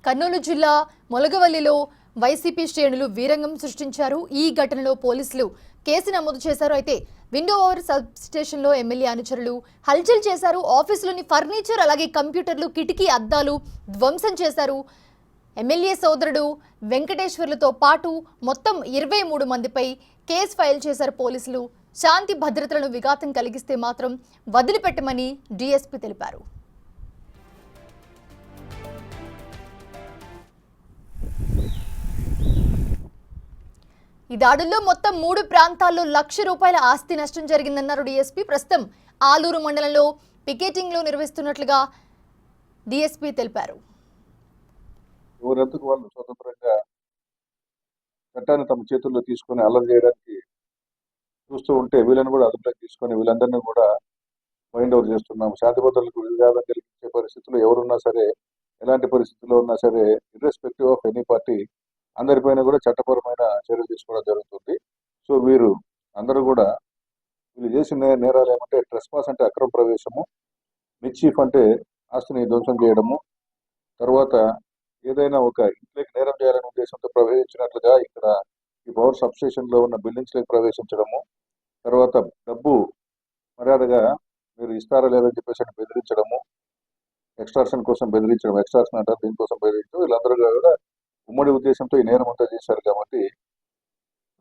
కర్నూలు జిల్లా మొలగవల్లిలో వైసీపీ శ్రేణులు వీరంగం సృష్టించారు. ఈ ఘటనలో పోలీసులు కేసు నమోదు చేశారు. అయితే విండో ఓవర్ సబ్ స్టేషన్లో ఎమ్మెల్యే అనుచరులు హల్చల్ చేశారు. ఆఫీసులోని ఫర్నిచర్ అలాగే కంప్యూటర్లు, కిటికీ అద్దాలు ధ్వంసం చేశారు. ఎమ్మెల్యే సోదరుడు వెంకటేశ్వర్లతో పాటు మొత్తం 23 మందిపై కేసు ఫైల్ చేశారు పోలీసులు. శాంతి భద్రతలను విఘాతం కలిగిస్తే మాత్రం వదిలిపెట్టమని డీఎస్పీ తెలిపారు. ఈ దాడుల్లో మొత్తం 3 ప్రాంతాల్లో ₹1,00,000 ఆస్తి నష్టం జరిగిందన్నారు డీఎస్పీ. ప్రస్తుతం ఆలూరు మండలంలో పికెటింగ్లు నిర్వహిస్తున్నట్లుగా డీఎస్పీ తెలిపారు. ఎవరెందుకు వాళ్ళు స్వతంత్రంగా చట్టాన్ని తమ చేతుల్లో తీసుకొని అల్లరి చేయడానికి చూస్తూ ఉంటే వీళ్ళని కూడా అదుపులోకి తీసుకొని వీళ్ళందరినీ కూడా ఫైండ్ అవుట్ చేస్తున్నాం. శాంతి భద్రతలకు విఘాతం కలిగించే పరిస్థితుల్లో ఎవరున్నా సరే, ఎలాంటి పరిస్థితుల్లో ఉన్నా సరే, ఇర్రెస్పెక్టివ్ ఆఫ్ ఎనీ పార్టీ అందరిపైన కూడా చట్టపరమైన చర్యలు తీసుకోవడం జరుగుతుంది. సో వీరు అందరూ కూడా వీళ్ళు చేసిన నేరాలు ఏమంటే ట్రెస్పాస్ అంటే అక్రమ ప్రవేశము, మిస్చీఫ్ అంటే ఆస్తిని ధ్వంసం చేయడము, తర్వాత ఏదైనా ఒక ఇంట్లోకి నేరం చేయాలనే ఉద్దేశంతో ప్రవేశించినట్లుగా ఇక్కడ ఈ పవర్ సబ్స్టేషన్ లో ఉన్న బిల్డింగ్స్ లోకి ప్రవేశించడము, తర్వాత డబ్బు మర్యాదగా మీరు ఇస్తారా లేదని చెప్పేసి బెదిరించడము, ఎక్స్ట్రాక్షన్ కోసం బెదిరించడం, ఎక్స్ట్రాక్షన్ అంటారు దీనికోసం బెదిరించడం, వీళ్ళందరూ కూడా ఉమ్మడి ఉద్దేశంతో ఈ నేరం అంతా చేశారు. కాబట్టి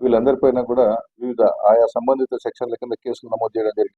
వీళ్ళందరిపైన కూడా వివిధ ఆయా సంబంధిత సెక్షన్ల కింద కేసులు నమోదు చేయడం జరిగింది.